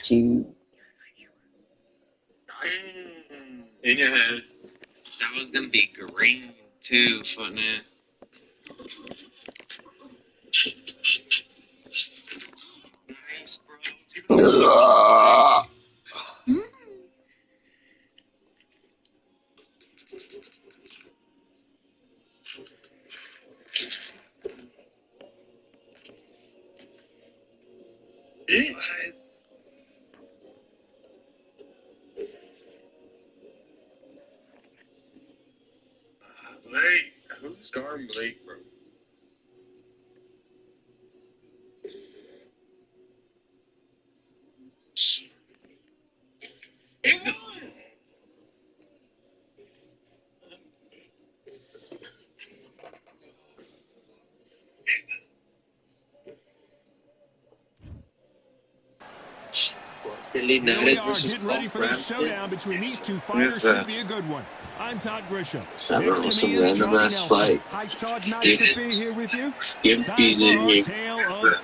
Two. In your head. That was gonna be green too, Footnet. Nice, bro. Blake, who's guarding Blake, bro? Here we are, getting ready for this showdown between these two fighters. Should be a good one. I'm Todd Grisham. Next to me is Johnny Nelson. Hi, Todd. Nice to be here with you. Time for our tale of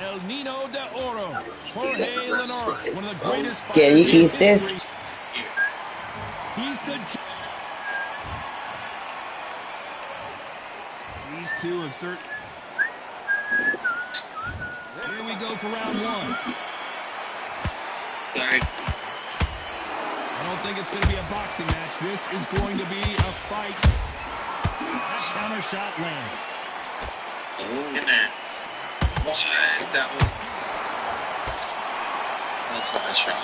El Nino de Oro, Jorge Linares, one of the greatest fighters in history. He's the... These two have certain... Here we go for round one. Sorry. I don't think it's going to be a boxing match. This is going to be a fight. That counter shot lands. Oh, and that. That was not a shot.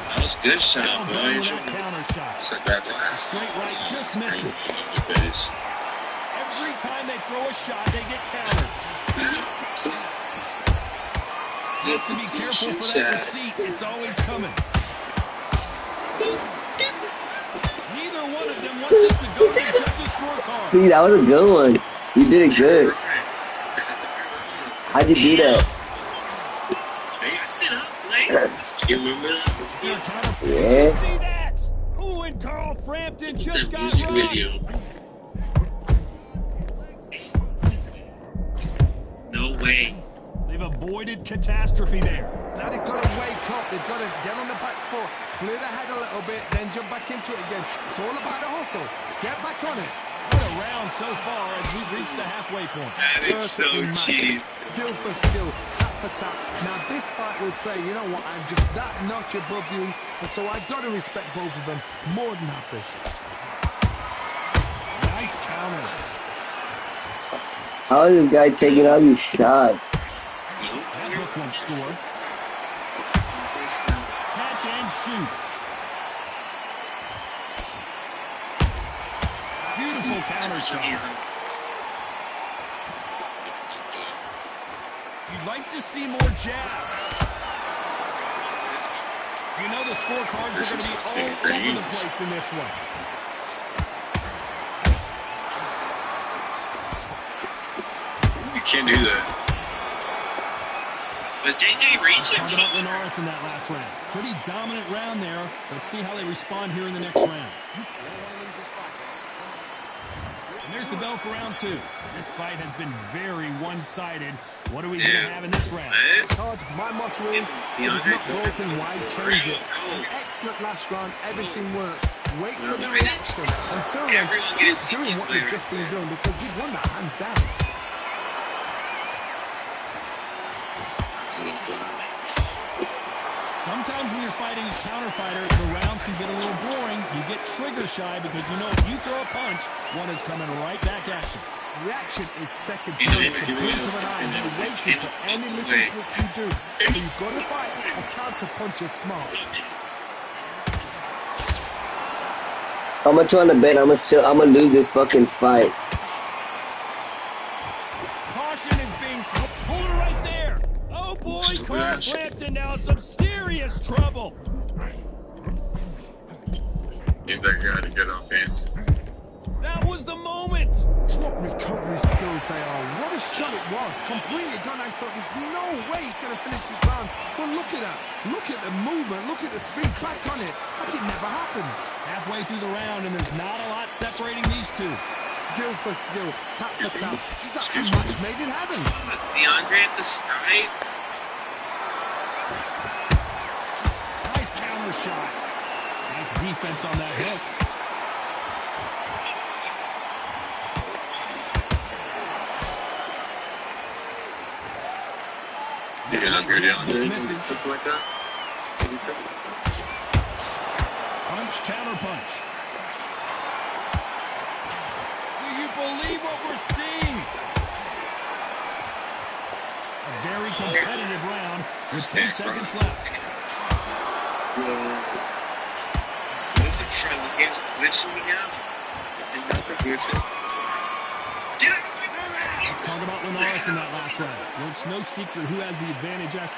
That was a good shot, boy. Counter shot. Straight right just misses. Every time they throw a shot, they get countered. You have to be careful for that receipt. It's always coming. Neither one of them wants this to go to the judges' scorecard. See, that was a good one. You did it good. How'd you do that? Sit up, Blake. You remember that? Yeah. See that? Who and Carl Frampton just got rocked? No way. They've avoided catastrophe there. Now they've got to wake up. They've got to get on the back foot, clear the head a little bit, then jump back into it again. It's all about the hustle. Get back on it. What a round so far as we've reached the halfway point. That is so cheap. Skill for skill, tap for tap. Now this fight will say, you know what, I'm just that notch above you, and so I've got to respect both of them more than happy. Nice counter. How is this guy taking all these shots? That hook won't score. Catch and shoot. Beautiful counter shot. You'd like to see more jabs. You know the scorecards are going to be all over the place in this one. You can't do that. Was JJ reaching? Talking about Linares in that last round. Pretty dominant round there. Let's see how they respond here in the next round. And there's the bell for round two. This fight has been very one-sided. What are we going to have in this round? Todd, my motto is, if it's not broken, why change it? An excellent last round, everything works. Wait for the reaction until then, keep doing what you've just been doing because you've won that hands down. Sometimes when you're fighting a counter fighter, the rounds can get a little boring. You get trigger shy because you know if you throw a punch, one is coming right back at you. Reaction is second to none. The blink of an eye, you're waiting for any little trick you do. So you've got to fight a counter punch is smart. How much on the bet? I'm gonna lose this fucking fight. Caution is being pulled right there. Oh boy, Carl Frampton now in some serious trouble. Need that guy to get off hand. That was the moment. What recovery skills they are. What a shot it was. Completely gone. I thought there's no way he's going to finish this round. But look at that. Look at the movement. Look at the speed. Back on it. Like it never happened. Halfway through the round, and there's not a lot separating these two. Skill for skill. Tap for tap. She's like a match made in heaven. DeAndre at the stripe. Nice counter shot. Nice defense on that hook. Dismisses. Punch, counter punch. Do you believe what we're seeing? A very competitive round with 10 seconds left. Listen, friend, this game's glitching me out. And that's a glitching. Let's talk about Linares in that last round. Well, it's no secret who has the advantage after.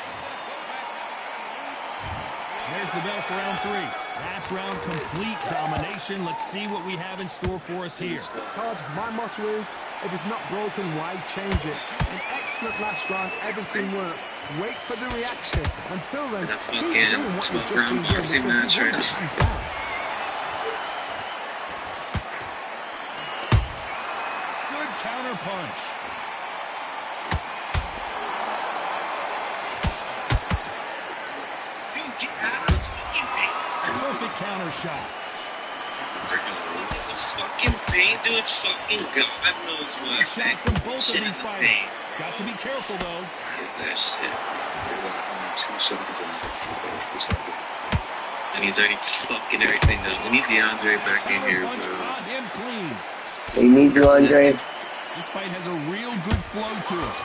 There's the bell for round 3. Last round, complete domination. Let's see what we have in store for us here. Todd, my motto is, if it's not broken, why change it? An excellent last round, everything works. Wait for the reaction. Until then, keep doing what you've just been doing because you won that hands down. Good counter punch. Perfect counter shot. It's fucking pain, dude. Fucking God knows what. Shots from both of these fighters. Got to be careful, though. Get that shit. And he's already fucking everything, though. We need DeAndre back in here, bro. We need you, Andre. This fight has a real good flow to it.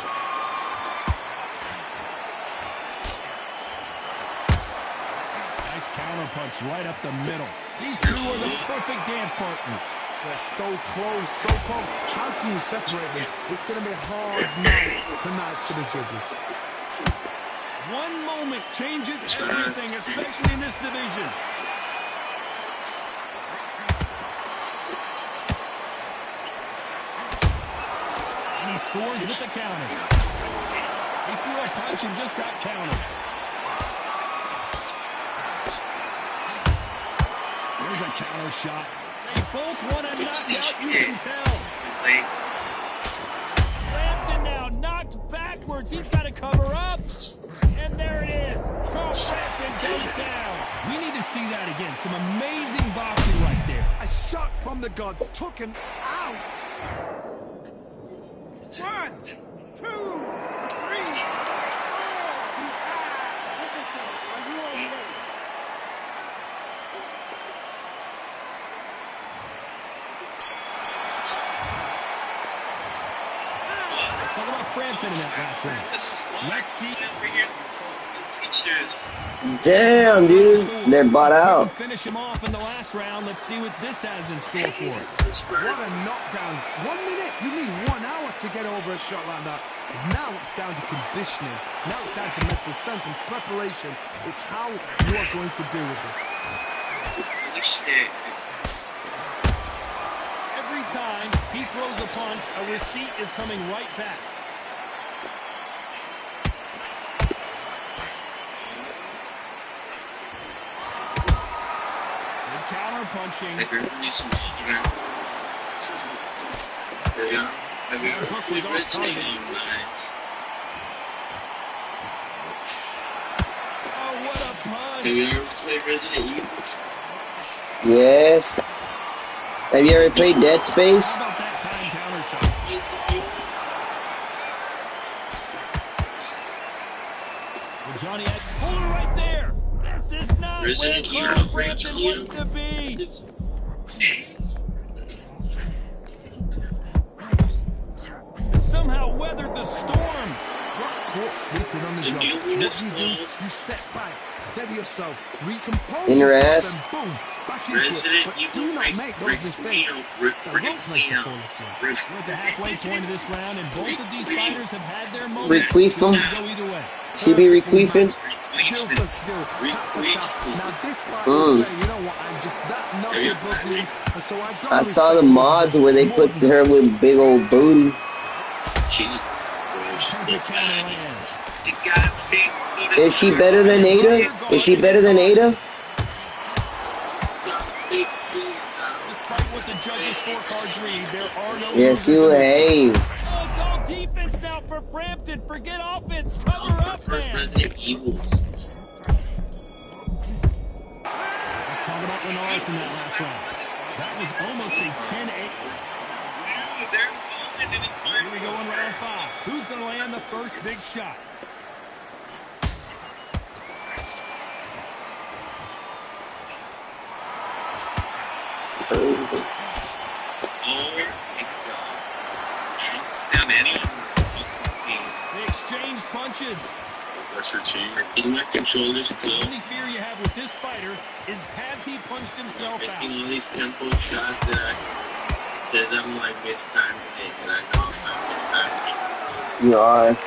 Counter punch right up the middle. These two are the perfect dance partners. They're so close, so close. How can you separate them? It's going to be a hard night tonight for the judges. One moment changes everything, especially in this division. He scores with the counter. He threw a punch and just got countered. There's a counter shot. They both want to knock out, you can tell. Frampton now knocked backwards. He's got to cover up. And there it is. Carl Frampton goes down. We need to see that again. Some amazing boxing right there. A shot from the gods took him out. 1, 2, 3. Talk about Frampton in that last round. Let's see. Damn, dude. They're bought out. Finish him off in the last round. Let's see what this has in store for us. What a knockdown. 1 minute. You need 1 hour to get over a shot like that. Now it's down to conditioning. Now it's down to mental strength and preparation. It's how you are going to deal with it. Every time he throws a punch, a receipt is coming right back. Good counter punching. Hook was off target. Oh, what a punch! Have you ever played Resident Evil? Yes. Have you ever played Dead Space? How about that time counter shot? Well, Johnny Edge, hold it right there. This is not where Carl Frampton wants to be. Somehow weathered the storm. Caught sleeping on the job. What do? You step back, steady yourself, recompose In your yourself, ass. and boom, back into it. But do not make those mistakes. It's the wrong place to fall asleep. We're at the halfway point of this round, and both of these fighters have had their moments. Requeef him. Go either way. She be requeefing. Skill for skill, tap for tap. Now this fight will say, you know what, I'm just that notch above you, and so I saw the mods where they put her with big old booty. Is she better than Ada? Is she better than Ada? Despite what the judges' scorecards read, there are no Yes, you have. Oh, it's all defense now for Frampton. Forget offense. Cover up, man. Resident Evil. first big shot. They exchange punches. That's your team. In my controllers, the only fear you have with this fighter is has he punched himself out? I've seen all these tempo shots that says I'm like mistimed it, and I know it's not mistimed. You are.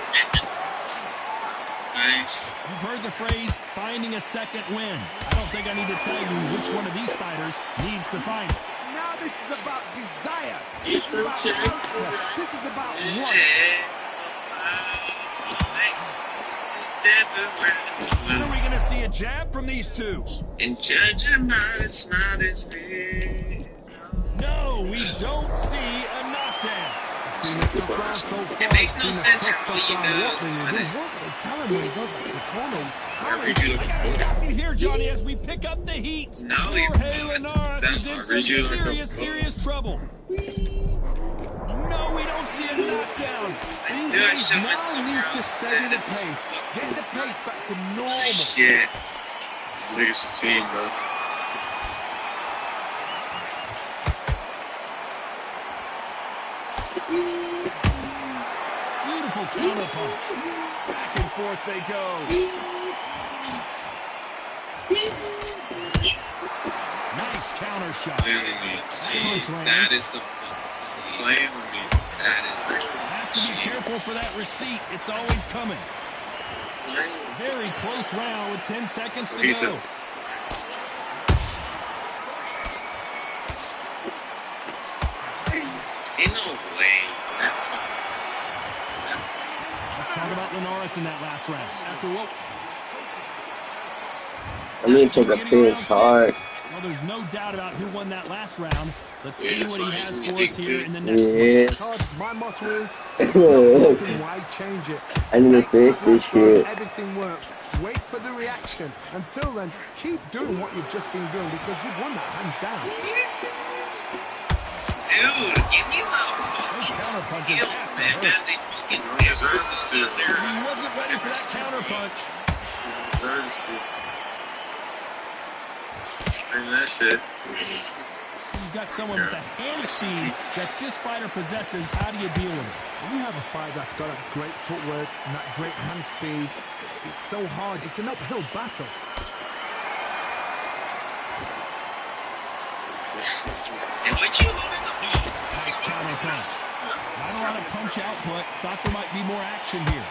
Nice. You've heard the phrase, finding a second win. I don't think I need to tell you which one of these fighters needs to find it. Now this is about desire. This is about character. This is about what? When are we going to see a jab from these two? And judge him out, it's not as big. No, we don't see a knockdown. It makes no sense how he does. Stop you here, Johnny, as we pick up the heat. No, Jorge Linares is in some serious trouble. No, we don't see a knockdown. Now needs to steady the pace. Get the pace back to normal. Shit. Biggest team, bro. Beautiful counter punch. Back and forth they go. Nice counter shot. That is the playing with me. That is the Have to be careful for that receipt. It's always coming. Very close round with 10 seconds to go. Ain't no way. Let's talk about Linares in that last round. After what? I'm gonna take a piss hard. Well, there's no doubt about who won that last round. Let's see what he has for us here in the next one. My motto is, why change it? I need to finish this shit. Everything works. Wait for the reaction. Until then, keep doing what you've just been doing because you've won that hands down. Dude, give me the counter punches. He deserved this dude. He wasn't ready for that counter punch. He deserved this dude. Bring that shit. He's got someone with the hand speed that this fighter possesses. How do you deal with it? When you have a fighter that's got a great footwork and that great hand speed, it's so hard. It's an uphill battle. And what you loaded the ball? Nice counter punch. Not a lot of punch output. Thought there might be more action here.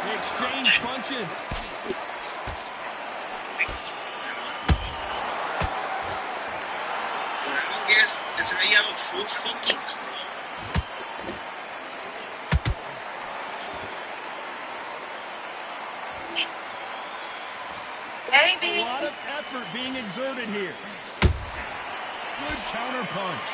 They exchange punches. Yes, is how you have a full fucking club. A lot of effort being exerted here. Good counter punch.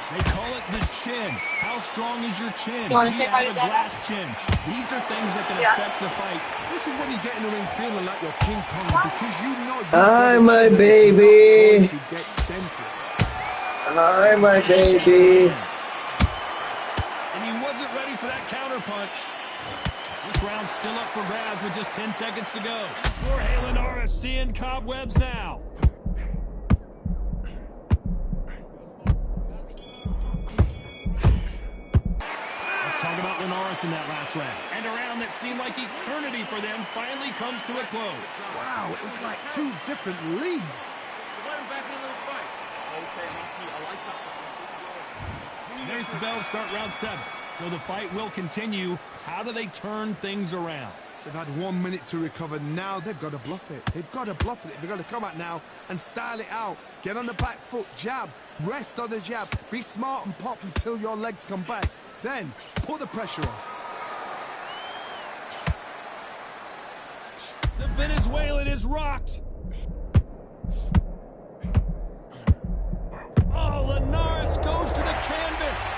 They call it the chin. How strong is your chin? Do you have a glass chin? These are things that can affect the fight. This is when you get in the ring feeling like you're King Kong because you know Hi, my baby. Hi, my baby. And he wasn't ready for that counter punch. This round's still up for grabs with just 10 seconds to go. Jorge Linares seeing cobwebs now. Talk about Linares in that last round. And a round that seemed like eternity for them finally comes to a close. Wow, it was like two different leagues. There's the bell to start round 7. So the fight will continue. How do they turn things around? They've had 1 minute to recover. Now they've got to bluff it. They've got to bluff it. They've got to come out now and style it out. Get on the back foot, jab, rest on the jab. Be smart and pop until your legs come back. Then, put the pressure on. The Venezuelan is rocked. Oh, Linares goes to the canvas.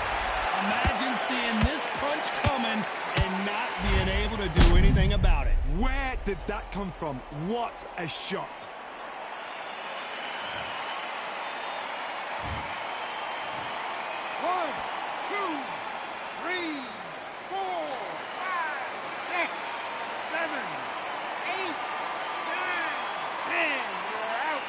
Imagine seeing this punch coming and not being able to do anything about it. Where did that come from? What a shot. 2, 3, 4, 5, 6, 7, 8, 9, 10. You're out.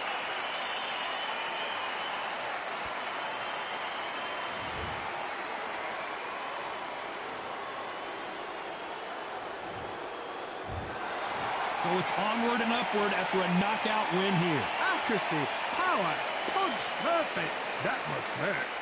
So it's onward and upward after a knockout win here. Accuracy, power, punch, perfect. That must hurt.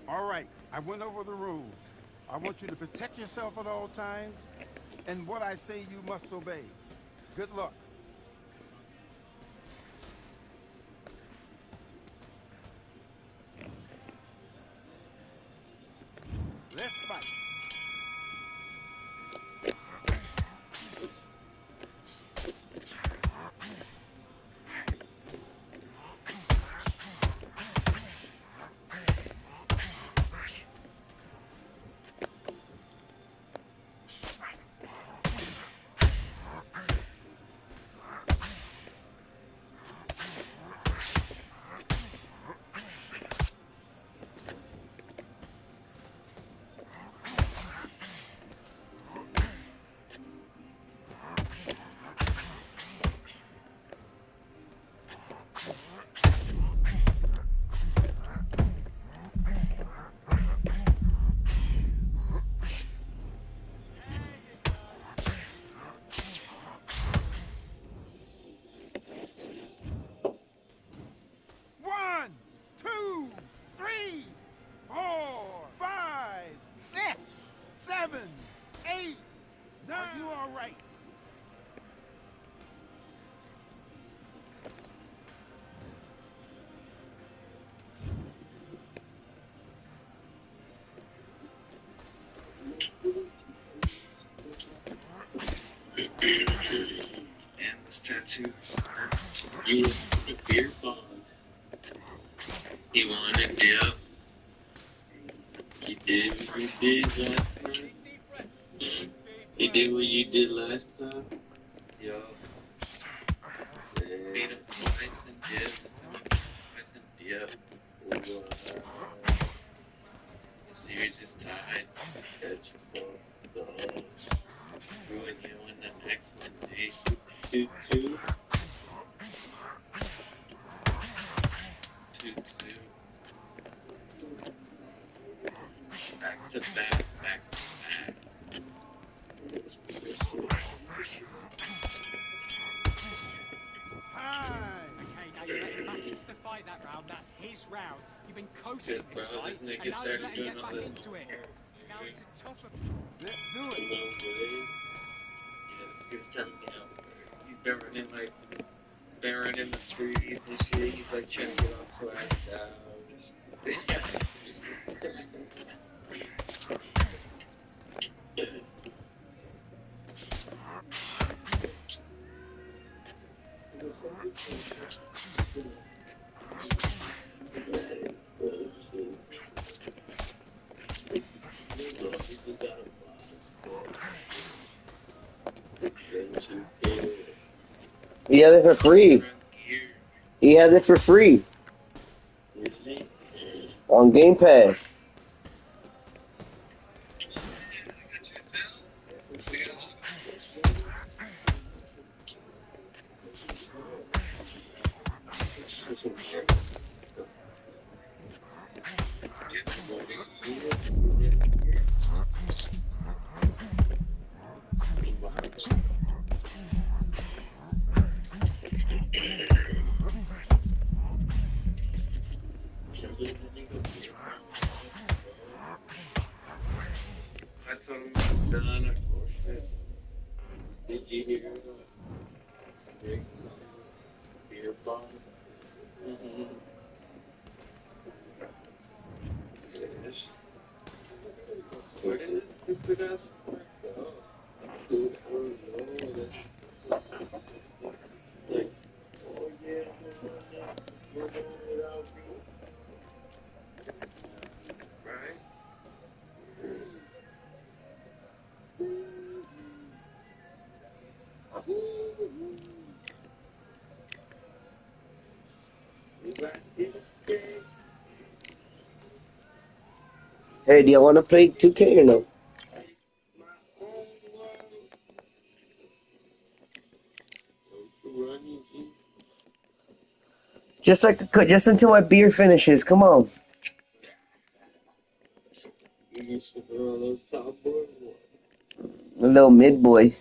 All right, I went over the rules. I want you to protect yourself at all times, and what I say you must obey. Good luck. Let's fight. One, two, three, 4, 5, 6, 7, 8, 9. Are you all right? And this tattoo hurts. You were a beer bond. You wanted dip. You did what you did last time. You did what you did last time. Yo. Beat him twice and dip. Twice and dip. The series is tied. Catch fucked up. Ruin you in the next one, day. 2-2. 2-2. Back to back, back to back. Okay, now you let him back into the fight that round. That's his round. You've been coasting this fight, and now you let him get back into it. Now it's a tougher... Let's do it. No way. Yeah, he was telling me how he's been running the streets and shit. He's like trying to get all swagged out. He has it for free. He has it for free. On Game Pass. I told him I'm done, unfortunately. Did you hear the big beer bong? Yes. Where did this stupid ass work go? Dude, I don't know. Like, oh yeah, we're going without me. Right? Hey, do you want to play 2K or no? Just until my beer finishes. Come on. You used to throw a little top board. A little mid boy.